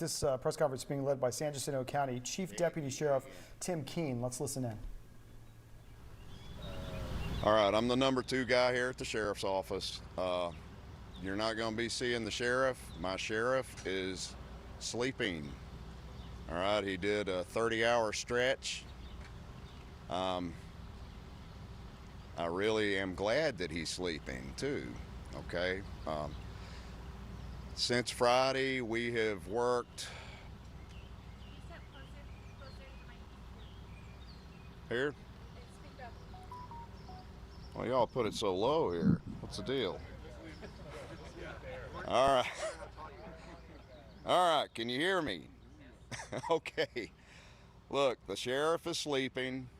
This press conference being led by San Jacinto County Chief Deputy Sheriff Tim Kean. Let's listen in. All right, I'm the number 2 guy here at the sheriff's office. You're not going to be seeing the sheriff. My sheriff is sleeping. All right, he did a 30-hour stretch. I really am glad that he's sleeping too. Okay. Since Friday, we have worked here. Well, y'all put it so low here. What's the deal? All right. All right, can you hear me? Okay. Look, the sheriff is sleeping.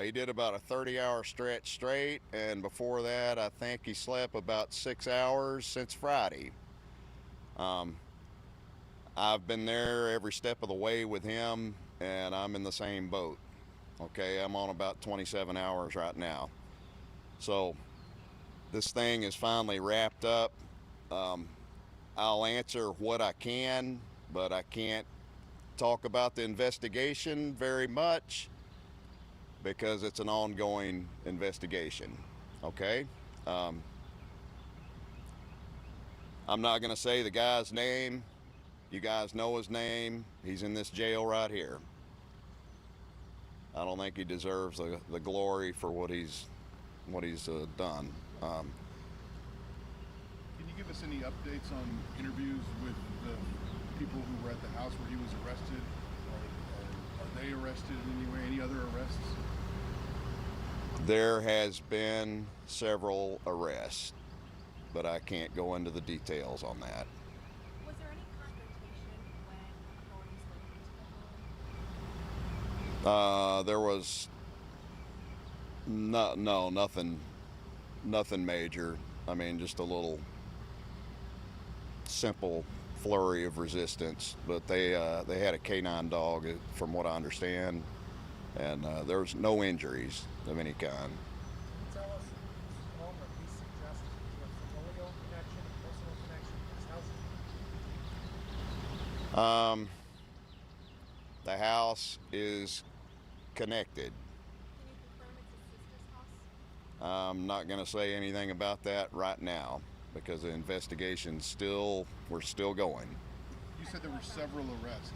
He did about a 30-hour stretch straight, and before that, I think he slept about 6 hours since Friday. I've been there every step of the way with him, and I'm in the same boat. Okay, I'm on about 27 hours right now. So this thing is finally wrapped up. I'll answer what I can, but I can't talk about the investigation very much because it's an ongoing investigation. Okay? I'm not going to say the guy's name. You guys know his name. He's in this jail right here. I don't think he deserves the glory for what he's done. Can you give us any updates on interviews with the people who were at the house where he was arrested? Are they arrested in any way? Any other arrests? There has been several arrests, but I can't go into the details on that. Was there any confrontation when authorities went into the home? There was nothing major. I mean, just a little simple flurry of resistance, but they had a canine dog, from what I understand, and there was no injuries of any kind. Tell us, Mr. Palmer, please suggest a familial connection, a personal connection to this house? The house is connected. Can you confirm it's his sister's house? I'm not going to say anything about that right now because the investigation's we're still going. You said there were several arrests. Is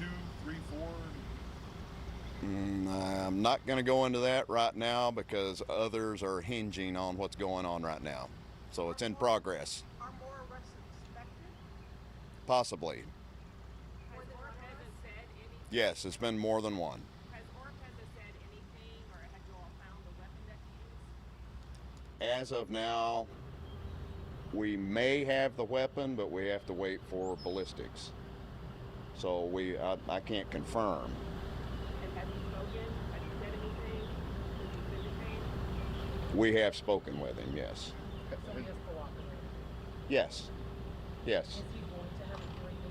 it 2, 3, 4? I'm not going to go into that right now because others are hinging on what's going on right now. So it's in progress. Are more arrests expected? Possibly. Has Oropeza said anything? Yes, it's been more than one. Has Oropeza said anything, or have you all found the weapon that he used? As of now, we may have the weapon, but we have to wait for ballistics. So I can't confirm. And have you spoken? Have you said anything? Did you vindicate? We have spoken with him, yes. So he has cooperated. Yes. Yes. Is he going to have a hearing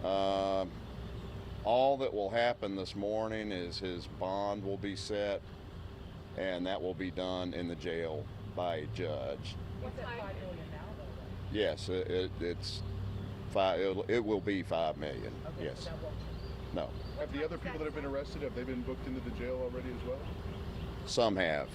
this morning? All that will happen this morning is his bond will be set, and that will be done in the jail by a judge. What's that $5 million now, though? Right? Yes, it's it will be $5 million. Okay, Yes. so that won't change. No. Have the other people that have been arrested, have they been booked into the jail already as well? Some have.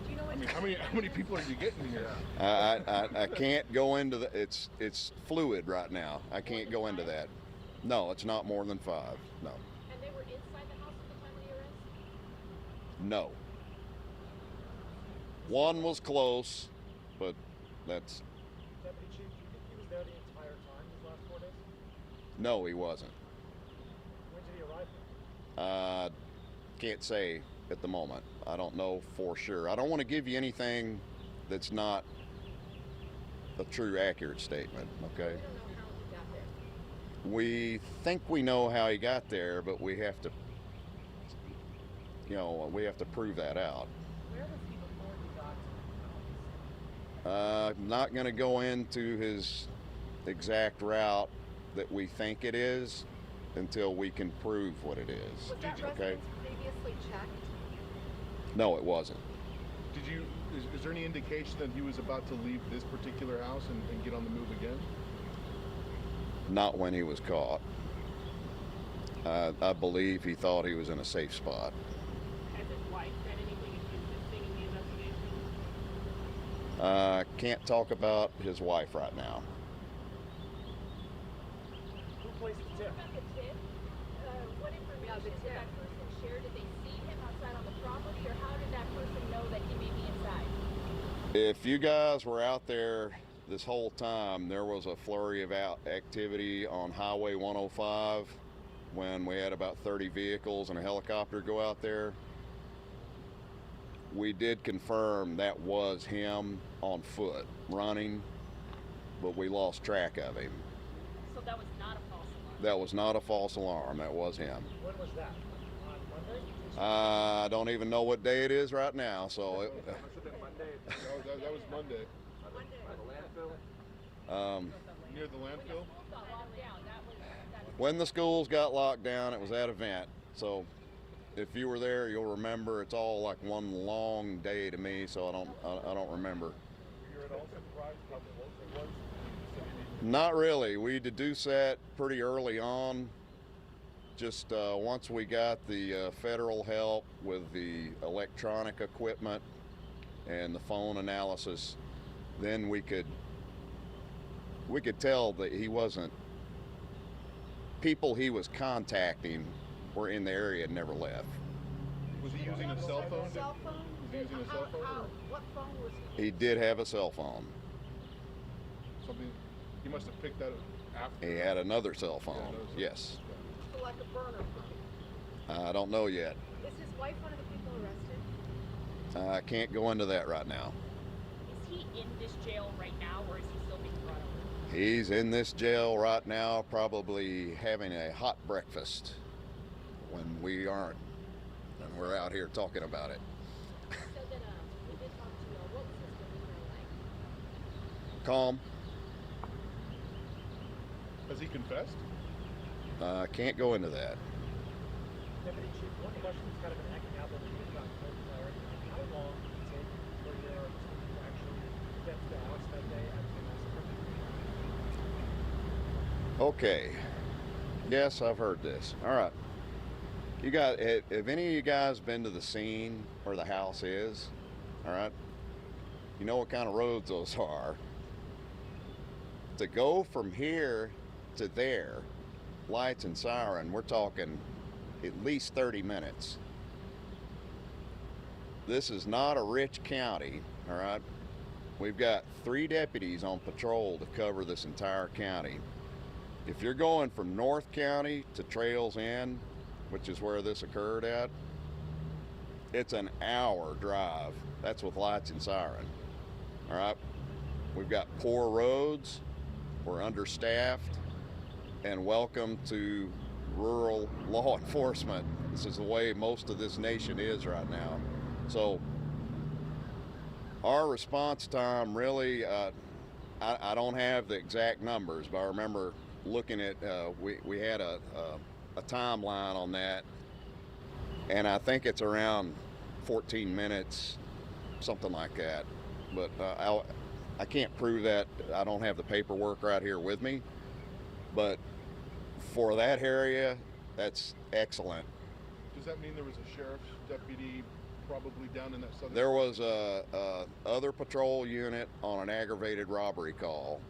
Do you know I what? mean, how many people are you getting here? I can't go into the. It's fluid right now. I can't go into that. No, it's not more than 5. No. And they were inside the house at the time of the arrest? No. One was close, but that's. Deputy Chief, do you think he was there the entire time these last 4 days? No, he wasn't. When did he arrive? Can't say at the moment. I don't know for sure. I don't want to give you anything that's not a true, accurate statement, okay? We don't know how he got there. We think we know how he got there, but we have to, we have to prove that out. Where was he before he got to the house? I'm not going to go into his exact route that we think it is until we can prove what it is. Was that Okay? residence previously checked? No, it wasn't. Did you Is there any indication that he was about to leave this particular house and get on the move again? Not when he was caught. I believe he thought he was in a safe spot. Has his wife said anything if he's assisting in the investigation? Can't talk about his wife right now. Who placed the tip? About the tip, what information did that person share? Did they see him outside on the property, or how did that person know that he may be inside? If you guys were out there this whole time, there was a flurry of activity on Highway 105 when we had about 30 vehicles and a helicopter go out there. We did confirm that was him on foot running, but we lost track of him. So that was not a false alarm. That was not a false alarm. That was him. When was that? On Monday? I don't even know what day it is right now, so it, That was Monday. Near the landfill? Got locked down. That was when the schools got locked down, it was that event. So if you were there, you'll remember. It's all like one long day to me, so I don't remember. Were you at all surprised how close it was? Not really. We deduced that pretty early on. Just once we got the federal help with the electronic equipment and the phone analysis, then we could tell that he wasn't. People he was contacting were in the area and never left. Was he using a cell phone? cell phone? Was he using a cell phone? How? What phone was he? He did have a cell phone. Something. He must have picked that after. He had another cell phone. another cell Yes. So like a burner phone. I don't know yet. Is his wife one of the people arrested? I can't go into that right now. Is he in this jail right now, or is he still being brought over? He's in this jail right now, probably having a hot breakfast when we aren't, and we're out here talking about it. He said that we did talk to what was his demeanor like? Calm. Has he confessed? I can't go into that. Deputy Chief, one question that's kind of been hanging out there that you've gotten no clarity on. How long did it take for your team to actually get to the house that day after the massacre? Okay. Yes, I've heard this. All right. You guys, have any of you guys been to the scene where the house is? All right. You know what kind of roads those are. To go from here to there, lights and siren, we're talking at least 30 minutes. This is not a rich county, all right? We've got 3 deputies on patrol to cover this entire county. If you're going from North County to Trails End, which is where this occurred at, it's an hour drive. That's with lights and siren, all right? We've got poor roads, we're understaffed, and welcome to rural law enforcement. This is the way most of this nation is right now. So our response time really, I don't have the exact numbers, but I remember looking at, we had a timeline on that, and I think it's around 14 minutes, something like that. But I can't prove that. I don't have the paperwork right here with me. But for that area, that's excellent. Does that mean there was a sheriff's deputy probably down in that southern? There was a other patrol unit on an aggravated robbery call,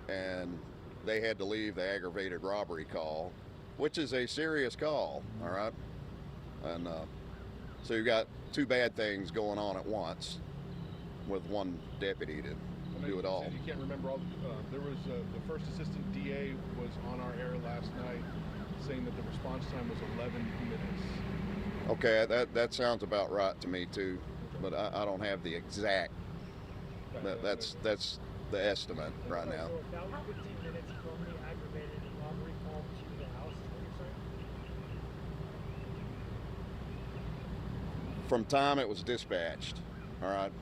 and they had to leave the aggravated robbery call, which is a serious call, all right? And so you've got 2 bad things going on at once with one deputy to do it all. You can't remember all. There was the first assistant DA was on our air last night saying that the response time was 11 minutes. Okay, that sounds about right to me too, but I don't have the exact. That's the estimate right now. So about 15 minutes from the aggravated robbery call to the house, is what you're saying? From time it was dispatched, all right?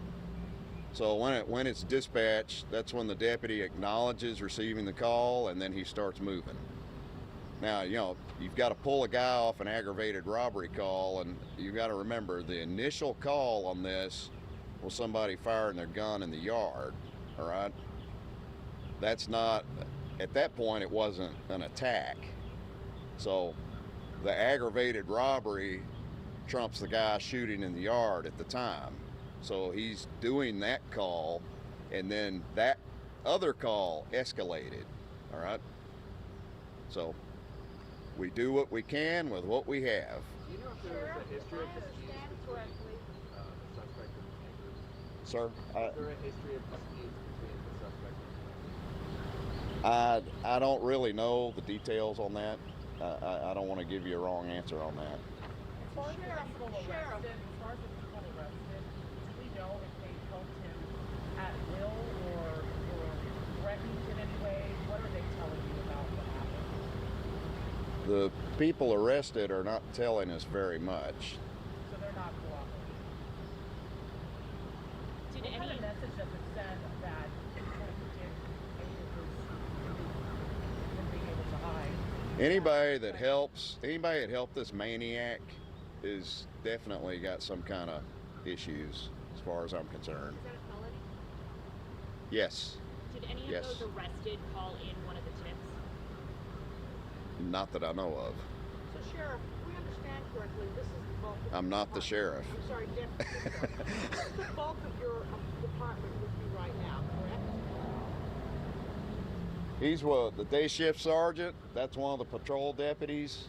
So when it's dispatched, that's when the deputy acknowledges receiving the call, and then he starts moving. Now, you know, you've got to pull a guy off an aggravated robbery call, and you've got to remember the initial call on this was somebody firing their gun in the yard, all right? That's not, at that point, it wasn't an attack. So the aggravated robbery trumps the guy shooting in the yard at the time. So he's doing that call, and then that other call escalated, all right? So we do what we can with what we have. Do you know if there was a history of disputes understand between correctly, the suspect and the neighbors? Sir, Is there a history of disputes between the suspect and the neighbors? I don't really know the details on that. I don't want to give you a wrong answer on that. As far as the people arrested, do we know if they helped him at will or threatened in any way? What are they telling you about what happened? The people arrested are not telling us very much. So they're not cooperating. Did What kind any of message does it send that you can't predict any of this from being able to hide? Anybody that helped this maniac is definitely got some kind of issues, as far as I'm concerned. is that a felony? Yes, Did any of Yes. those arrested call in one of the tips? not that I know of. so Sheriff, if we understand correctly, this is the bulk of I'm your not the department. sheriff. I'm sorry, Deputy. This is the bulk of your department with you right now, correct? He's the day shift sergeant. That's one of the patrol deputies.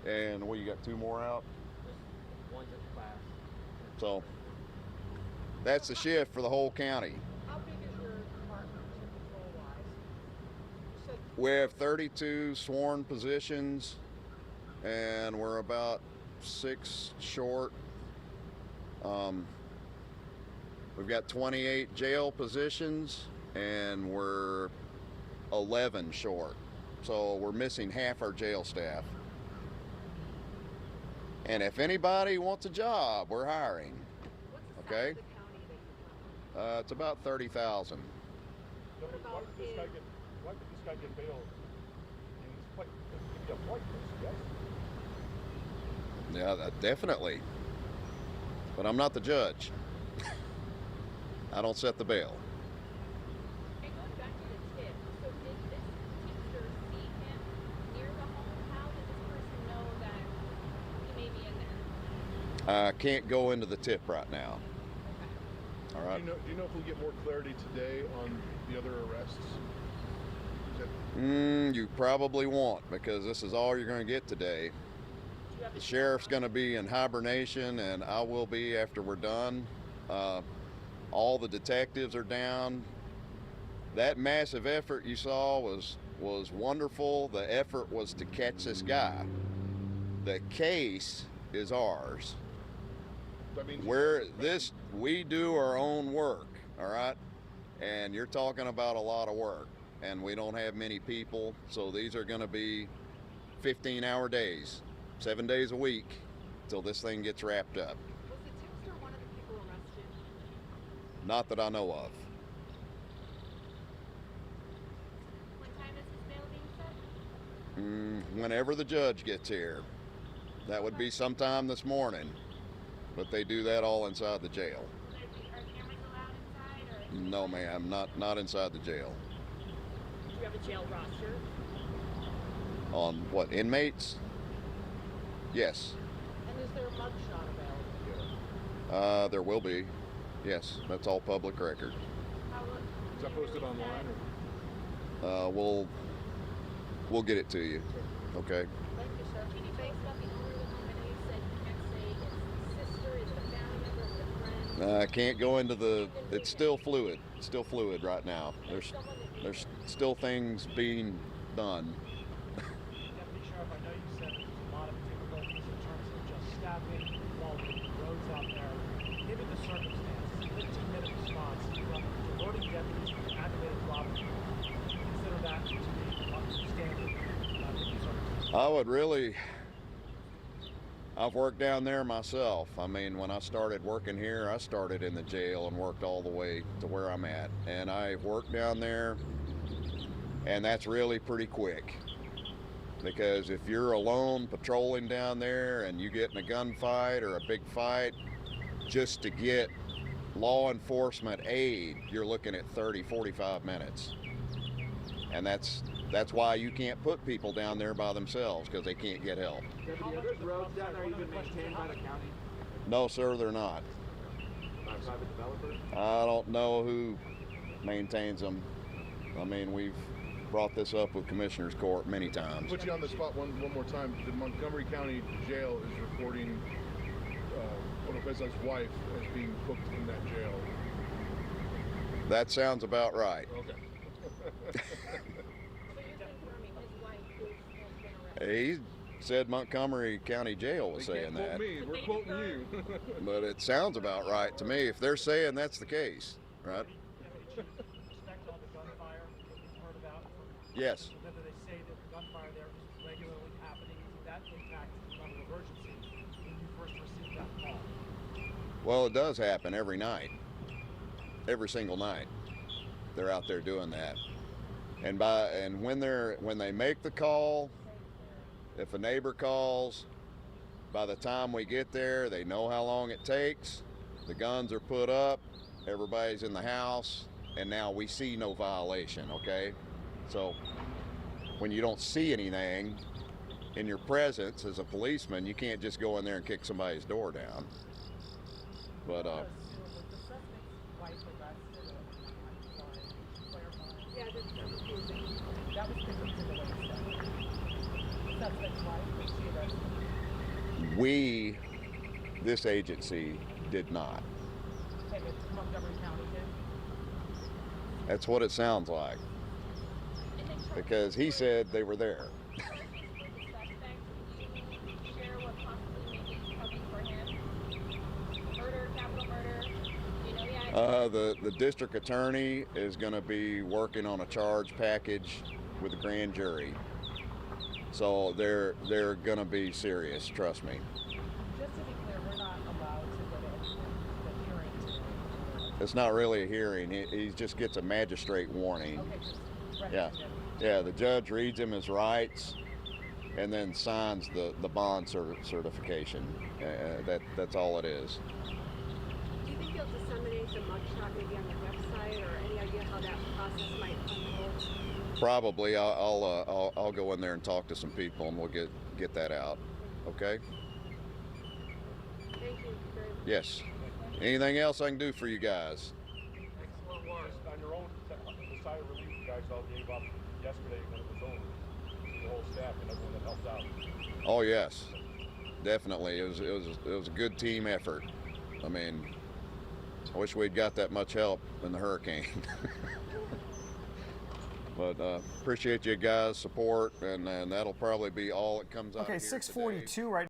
And you got two more out. One's at class. So that's the shift for the whole county. How big is your department patrol-wise? You said We have 32 sworn positions, and we're about 6 short. We've got 28 jail positions, and we're 11 short. So we're missing half our jail staff. And if anybody wants a job, we're hiring. what's the Okay. size of the county that you cover? It's about 30,000. What about Why did this guy get bailed? And he's quite, he'd be a white person, yes? Yeah, definitely. But I'm not the judge. I don't set the bail. And going back to the tip, so did this tipster see him near the home? How did this person know that he may be in there? I can't go into the tip right now. All right. Do you know if we'll get more clarity today on the other arrests? Is that, You probably won't, because this is all you're going to get today. Do you have The a sheriff's going to be in hibernation, and I will be after we're done. All the detectives are down. That massive effort you saw was wonderful. The effort was to catch this guy. The case is ours. that means We do our own work, all right? And you're talking about a lot of work, and we don't have many people, so these are going to be 15-hour days, 7 days a week, till this thing gets wrapped up. Was the tipster one of the people arrested? Not that I know of. What time is his bail being set? Whenever the judge gets here. That would be sometime this morning, but they do that all inside the jail. Are cameras allowed inside, or No, ma'am, not inside the jail. do you have a jail roster? On what, inmates? Yes, And is there a mugshot available? there will be. Yes, that's all public record. How is that posted online? Or? We'll get it to you. Okay. Thank you, sir. Can you tell us about the owner of the home? I know you said you can't say it's the sister, is it a family member, is it a friend? I can't go into it's still fluid. It's still fluid right now. There's still things being done. Deputy Sheriff, I know you said there's a lot of difficulties in terms of just staffing, quality of roads out there. Given the circumstance, 15-minute response from diverting deputies from aggravated robbery, consider that to be standard in these circumstances. I've worked down there myself. I mean, when I started working here, I started in the jail and worked all the way to where I'm at. And I worked down there, and that's really pretty quick. Because if you're alone patrolling down there and you get in a gunfight or a big fight, just to get law enforcement aid, you're looking at 30, 45 minutes. And that's why you can't put people down there by themselves, because they can't get help. Deputy, are those roads down there even maintained by the county? No, sir, they're not. By a private developer? I don't know who maintains them. I mean, we've brought this up with Commissioner's Court many times. Put you on the spot one more time. The Montgomery County Jail is reporting Oropeza's wife as being booked in that jail. That sounds about right. Okay. So you're confirming his wife has been arrested? He said Montgomery County Jail was They saying can't quote that. me. We're quoting you. But it sounds about right to me if they're saying that's the case, right? Deputy Chief, respect all the gunfire that we've heard about from Yes. whether they say that the gunfire there is regularly happening, did that impact the level of urgency when you first received that call? Well, it does happen every night. Every single night. They're out there doing that. And when they make the call, if a neighbor calls, by the time we get there, they know how long it takes. The guns are put up, everybody's in the house, and now we see no violation, okay? So when you don't see anything in your presence as a policeman, you can't just go in there and kick somebody's door down. But The suspect's wife arrested, clarify. Yeah, that's confusing. That was confusing the way you said it. The suspect's wife, was she arrested? we, this agency, did not. Okay, but Montgomery County did? That's what it sounds like, And then Charles, because he said they were there. with the suspect, can you share what possibly may be coming for him? Murder, capital murder? Do you know yet? The district attorney is going to be working on a charge package with the grand jury. So they're going to be serious, trust me. Just to be clear, we're not allowed to go to the hearing today. It's not really a hearing. He just gets a magistrate warning. Okay, just Yeah. recommend it. Yeah, the judge reads him his rights and then signs the bond certification. That's all it is. Do you think you'll disseminate the mugshot maybe on your website, or any idea how that process might unfold? Probably I'll go in there and talk to some people and we'll get that out. Okay? Thank you very much. Yes. Anything else I can do for you guys? Excellent work. On your own, the sigh of relief you guys all gave up yesterday when it was over. The whole staff and everyone that helped out. Oh yes, definitely. It was a good team effort. I mean, I wish we'd got that much help in the hurricane. But appreciate you guys' support, and that'll probably be all that comes out Okay, of here today. 6:42 right